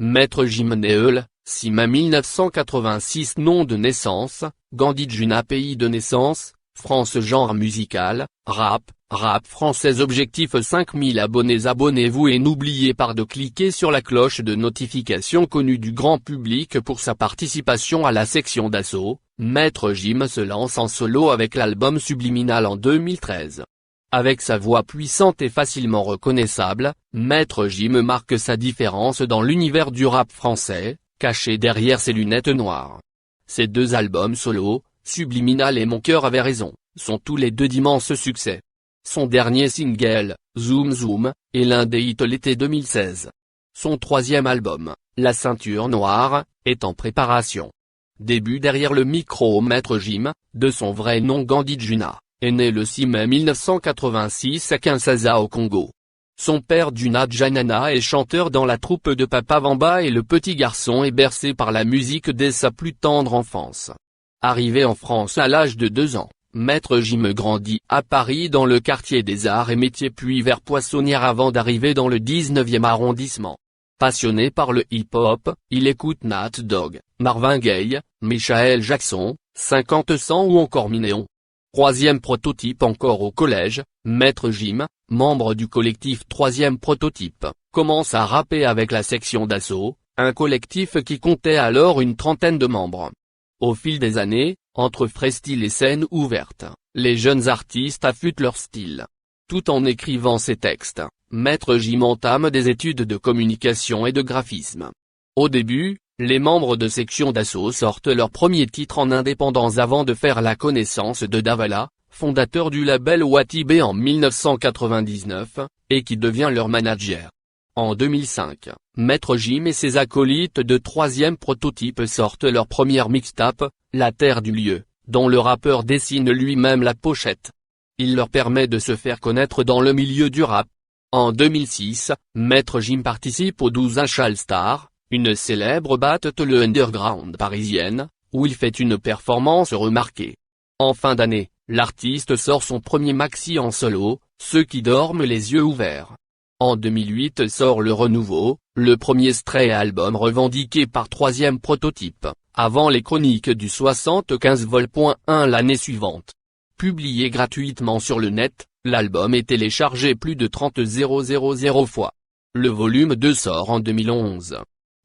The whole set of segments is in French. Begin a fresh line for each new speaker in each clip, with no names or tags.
Maître Jim Néeul, 6 mai 1986. Nom de naissance, Gandhijuna. Pays de naissance, France. Genre musical, rap français. Objectif 5000 abonnés. Abonnez-vous et n'oubliez pas de cliquer sur la cloche de notification connue du grand public pour sa participation à la section d'assaut. Maître Jim se lance en solo avec l'album Subliminal en 2013. Avec sa voix puissante et facilement reconnaissable, Maître Jim marque sa différence dans l'univers du rap français, caché derrière ses lunettes noires. Ses deux albums solo, Subliminal et Mon cœur avait raison, sont tous les deux d'immenses succès. Son dernier single, Zoom Zoom, est l'un des hits l'été 2016. Son troisième album, La ceinture noire, est en préparation. Début derrière le micro. Maître Jim, de son vrai nom Gandhijuna, est né le 6 mai 1986 à Kinshasa au Congo. Son père Juna Janana est chanteur dans la troupe de Papa Wemba et le petit garçon est bercé par la musique dès sa plus tendre enfance. Arrivé en France à l'âge de 2 ans, Maître Jim grandit à Paris dans le quartier des Arts et Métiers puis vers Poissonnière avant d'arriver dans le 19e arrondissement. Passionné par le hip-hop, il écoute Nat Dogg, Marvin Gaye, Michael Jackson, 50 Cent ou encore Minéon. Troisième prototype. Encore au collège, Maître Jim, membre du collectif Troisième Prototype, commence à rapper avec la section d'assaut, un collectif qui comptait alors une trentaine de membres. Au fil des années, entre freestyle et scène ouverte, les jeunes artistes affûtent leur style. Tout en écrivant ses textes, Maître Jim entame des études de communication et de graphisme. Au début, les membres de section d'assaut sortent leur premier titre en indépendants avant de faire la connaissance de Davala, fondateur du label Watibé en 1999, et qui devient leur manager. En 2005, Maître Jim et ses acolytes de Troisième Prototype sortent leur première mixtape, La Terre du Lieu, dont le rappeur dessine lui-même la pochette. Il leur permet de se faire connaître dans le milieu du rap. En 2006, Maître Jim participe au 12 Inch All Star, une célèbre battle underground parisienne, où il fait une performance remarquée. En fin d'année, l'artiste sort son premier maxi en solo, Ceux qui dorment les yeux ouverts. En 2008 sort Le Renouveau, le premier stray album revendiqué par Troisième Prototype, avant les chroniques du 75 vol.1 l'année suivante. Publié gratuitement sur le net, l'album est téléchargé plus de 30 000 fois. Le volume 2 sort en 2011.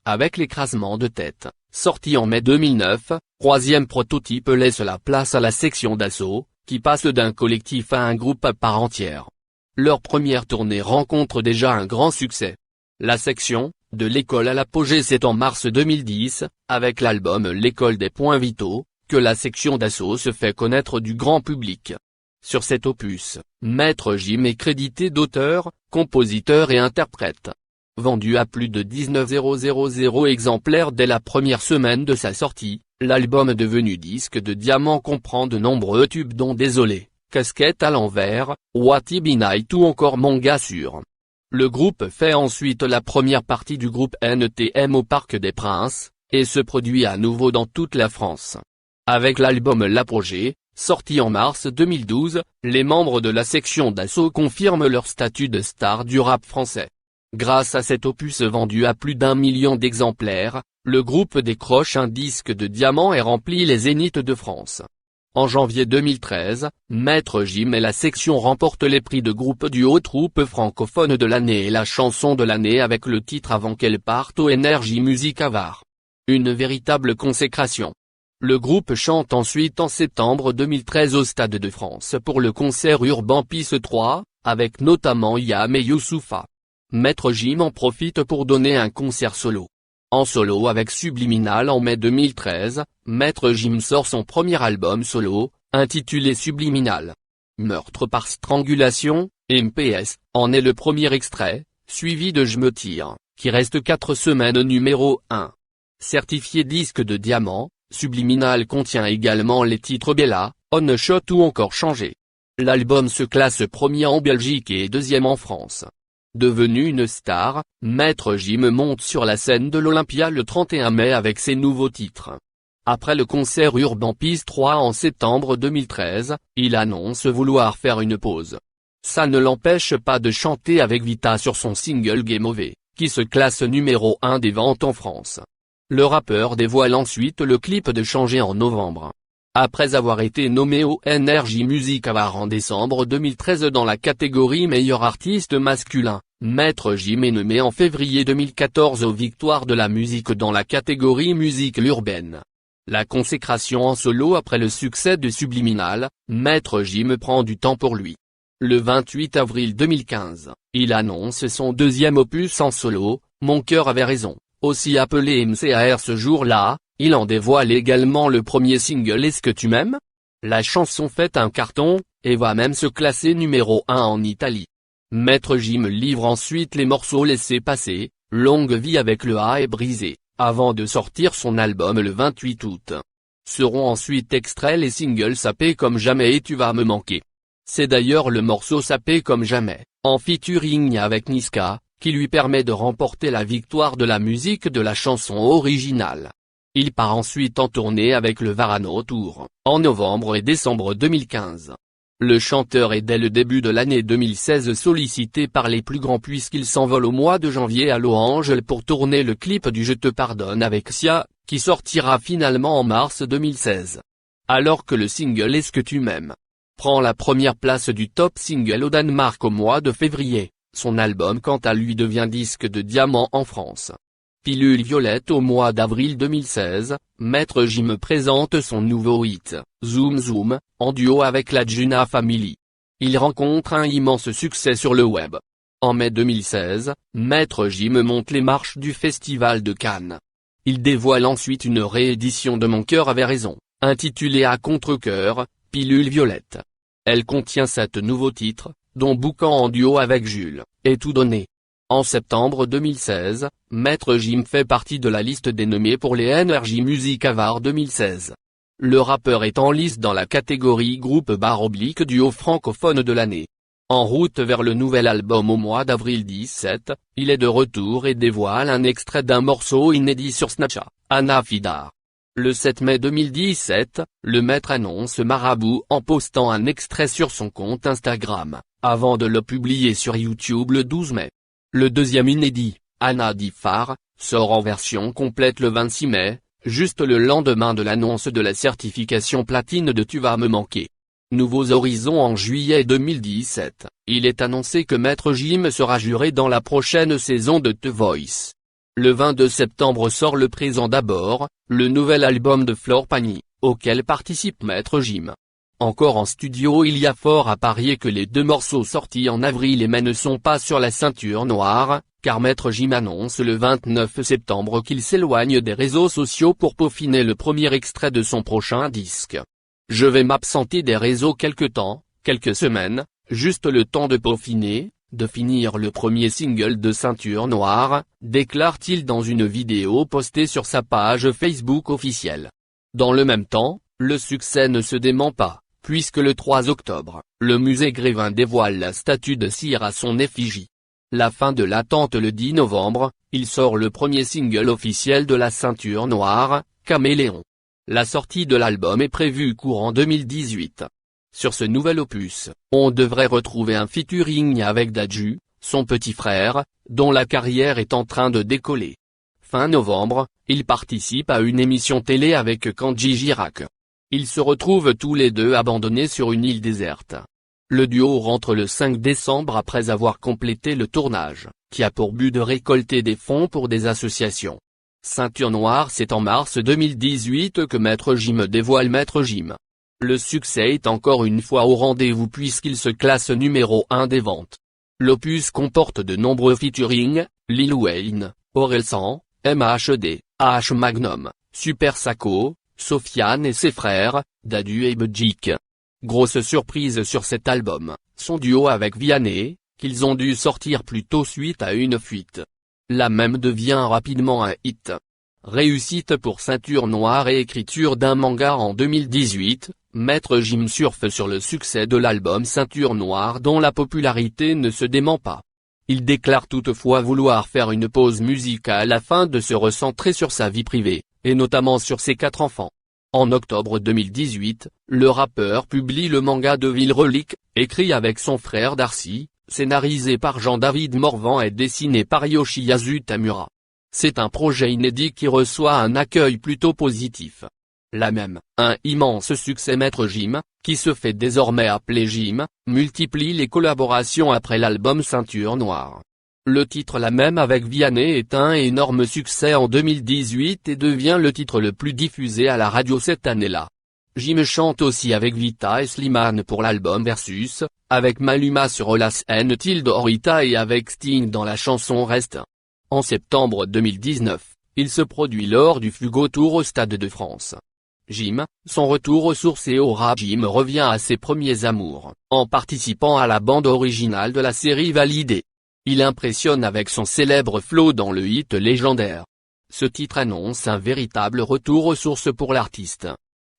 Avec L'écrasement de tête, sorti en mai 2009, Troisième Prototype laisse la place à la section d'assaut, qui passe d'un collectif à un groupe à part entière. Leur première tournée rencontre déjà un grand succès. La section, de l'école à l'apogée, c'est en mars 2010, avec l'album L'école des points vitaux, que la section d'assaut se fait connaître du grand public. Sur cet opus, Maître Jim est crédité d'auteur, compositeur et interprète. Vendu à plus de 19 000 exemplaires dès la première semaine de sa sortie, l'album devenu disque de diamant comprend de nombreux tubes dont Désolé, Casquette à l'envers, Watibi Night ou encore Mon gars sûr. Le groupe fait ensuite la première partie du groupe NTM au Parc des Princes, et se produit à nouveau dans toute la France. Avec l'album L'Apogée, sorti en mars 2012, les membres de la section d'assaut confirment leur statut de star du rap français. Grâce à cet opus vendu à plus d'1 million d'exemplaires, le groupe décroche un disque de diamant et remplit les zéniths de France. En janvier 2013, Maître Jim et la section remportent les prix de groupe duo troupe francophone de l'année et la chanson de l'année avec le titre Avant qu'elle parte au Energy Music Award. Une véritable consécration. Le groupe chante ensuite en septembre 2013 au Stade de France pour le concert Urban Peace 3, avec notamment Yam et Youssoupha. Maître Jim en profite pour donner un concert solo. En solo avec Subliminal en mai 2013, Maître Jim sort son premier album solo, intitulé Subliminal. Meurtre par strangulation, MPS, en est le premier extrait, suivi de Je me tire, qui reste 4 semaines numéro 1. Certifié disque de diamant, Subliminal contient également les titres Bella, On Shot ou encore Changé. L'album se classe premier en Belgique et deuxième en France. Devenu une star, Maître Jim monte sur la scène de l'Olympia le 31 mai avec ses nouveaux titres. Après le concert Urban Peace 3 en septembre 2013, il annonce vouloir faire une pause. Ça ne l'empêche pas de chanter avec Vita sur son single Game Over, qui se classe numéro 1 des ventes en France. Le rappeur dévoile ensuite le clip de Changer en novembre. Après avoir été nommé au NRJ Music Award en décembre 2013 dans la catégorie meilleur artiste masculin, Maître Gims est nommé en février 2014 aux Victoires de la musique dans la catégorie musique urbaine. La consécration en solo après le succès de Subliminal, Maître Gims prend du temps pour lui. Le 28 avril 2015, il annonce son deuxième opus en solo, Mon cœur avait raison, aussi appelé MCAR ce jour-là. Il en dévoile également le premier single Est-ce que tu m'aimes? La chanson fait un carton, et va même se classer numéro 1 en Italie. Maître Gims livre ensuite les morceaux Laissez passer, Longue vie avec le A est brisé, avant de sortir son album le 28 août. Seront ensuite extraits les singles Sapé comme jamais et Tu vas me manquer. C'est d'ailleurs le morceau Sapé comme jamais, en featuring avec Niska, qui lui permet de remporter la victoire de la musique de la chanson originale. Il part ensuite en tournée avec le Varano Tour, en novembre et décembre 2015. Le chanteur est dès le début de l'année 2016 sollicité par les plus grands puisqu'il s'envole au mois de janvier à Los Angeles pour tourner le clip du Je te pardonne avec Sia, qui sortira finalement en mars 2016. Alors que le single Est-ce que tu m'aimes prend la première place du top single au Danemark au mois de février, son album quant à lui devient disque de diamant en France. Pilule violette au mois d'avril 2016, Maître Gims présente son nouveau hit, Zoom Zoom, en duo avec la Djuna Family. Il rencontre un immense succès sur le web. En mai 2016, Maître Gims monte les marches du Festival de Cannes. Il dévoile ensuite une réédition de Mon cœur avait raison, intitulée à contre-cœur, Pilule violette. Elle contient 7 nouveaux titres, dont Boucan en duo avec Jules, et Tout donné. En septembre 2016, Maître Gims fait partie de la liste des nommés pour les NRJ Music Awards 2016. Le rappeur est en lice dans la catégorie groupe / duo francophone de l'année. En route vers le nouvel album au mois d'avril 17, il est de retour et dévoile un extrait d'un morceau inédit sur Snapchat, Anna Fidar. Le 7 mai 2017, le maître annonce Marabout en postant un extrait sur son compte Instagram, avant de le publier sur YouTube le 12 mai. Le deuxième inédit, Anna Difar, sort en version complète le 26 mai, juste le lendemain de l'annonce de la certification platine de Tu vas me manquer. Nouveaux horizons en juillet 2017, il est annoncé que Maître Gims sera juré dans la prochaine saison de The Voice. Le 22 septembre sort Le Présent d'abord, le nouvel album de Florent Pagny, auquel participe Maître Gims. Encore en studio, il y a fort à parier que les 2 morceaux sortis en avril et mai ne sont pas sur la ceinture noire, car Maître Gims annonce le 29 septembre qu'il s'éloigne des réseaux sociaux pour peaufiner le premier extrait de son prochain disque. Je vais m'absenter des réseaux quelque temps, quelques semaines, juste le temps de peaufiner, de finir le premier single de Ceinture Noire, déclare-t-il dans une vidéo postée sur sa page Facebook officielle. Dans le même temps, le succès ne se dément pas, puisque le 3 octobre, le musée Grévin dévoile la statue de cire à son effigie. La fin de l'attente le 10 novembre, il sort le premier single officiel de la Ceinture Noire, Caméléon. La sortie de l'album est prévue courant 2018. Sur ce nouvel opus, on devrait retrouver un featuring avec Dadju, son petit frère, dont la carrière est en train de décoller. Fin novembre, il participe à une émission télé avec Kenji Girac. Ils se retrouvent tous les deux abandonnés sur une île déserte. Le duo rentre le 5 décembre après avoir complété le tournage, qui a pour but de récolter des fonds pour des associations. Ceinture Noire, c'est en mars 2018 que Maître Gims dévoile Maître Gims. Le succès est encore une fois au rendez-vous puisqu'il se classe numéro 1 des ventes. L'opus comporte de nombreux featuring, Lil Wayne, Orelsan, MHD, H Magnum, Super Sako, Sofiane et ses frères, Dadju et Budjik. Grosse surprise sur cet album, son duo avec Vianney, qu'ils ont dû sortir plus tôt suite à une fuite. La même devient rapidement un hit. Réussite pour Ceinture Noire et écriture d'un manga en 2018, Maître Gims surfe sur le succès de l'album Ceinture Noire dont la popularité ne se dément pas. Il déclare toutefois vouloir faire une pause musicale afin de se recentrer sur sa vie privée, et notamment sur ses 4 enfants. En octobre 2018, le rappeur publie le manga de Ville Relique, écrit avec son frère Darcy, Scénarisé par Jean-David Morvan et dessiné par Yoshiyasu Tamura. C'est un projet inédit qui reçoit un accueil plutôt positif. Là même, un immense succès. Maître Gims, qui se fait désormais appeler Gims, multiplie les collaborations après l'album Ceinture Noire. Le titre La Même avec Vianney est un énorme succès en 2018 et devient le titre le plus diffusé à la radio cette année-là. Gims chante aussi avec Vita et Slimane pour l'album Versus, avec Maluma sur Olas N Tilde Orita et avec Sting dans la chanson Reste. En septembre 2019, il se produit lors du Fugo Tour au Stade de France. Gims, son retour aux sources et au rap. Gims revient à ses premiers amours, en participant à la bande originale de la série Validé. Il impressionne avec son célèbre flow dans le hit légendaire. Ce titre annonce un véritable retour aux sources pour l'artiste.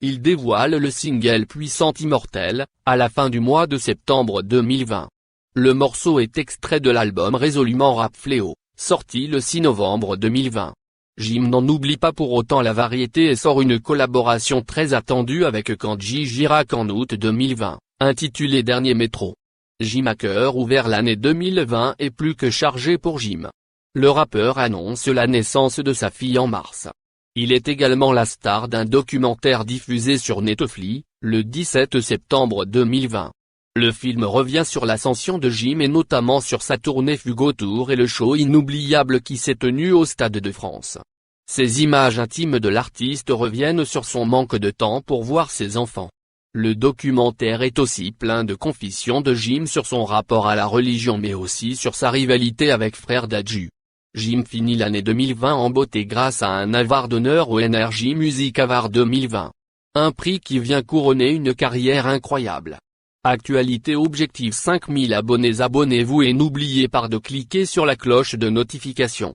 Il dévoile le single Puissante Immortelle, à la fin du mois de septembre 2020. Le morceau est extrait de l'album Résolument Rap Fléau, sorti le 6 novembre 2020. Gims n'en oublie pas pour autant la variété et sort une collaboration très attendue avec Kenji Girac en août 2020, intitulée Dernier Métro. Gims à cœur ouvert. L'année 2020 est plus que chargée pour Gims. Le rappeur annonce la naissance de sa fille en mars. Il est également la star d'un documentaire diffusé sur Netflix, le 17 septembre 2020. Le film revient sur l'ascension de Gims et notamment sur sa tournée Fugo Tour et le show inoubliable qui s'est tenu au Stade de France. Ces images intimes de l'artiste reviennent sur son manque de temps pour voir ses enfants. Le documentaire est aussi plein de confessions de Gims sur son rapport à la religion mais aussi sur sa rivalité avec Frère Dadju. Gims finit l'année 2020 en beauté grâce à un award d'honneur au Energy Music Award 2020. Un prix qui vient couronner une carrière incroyable. Actualité Objectif 5000 abonnés. Abonnez-vous et n'oubliez pas de cliquer sur la cloche de notification.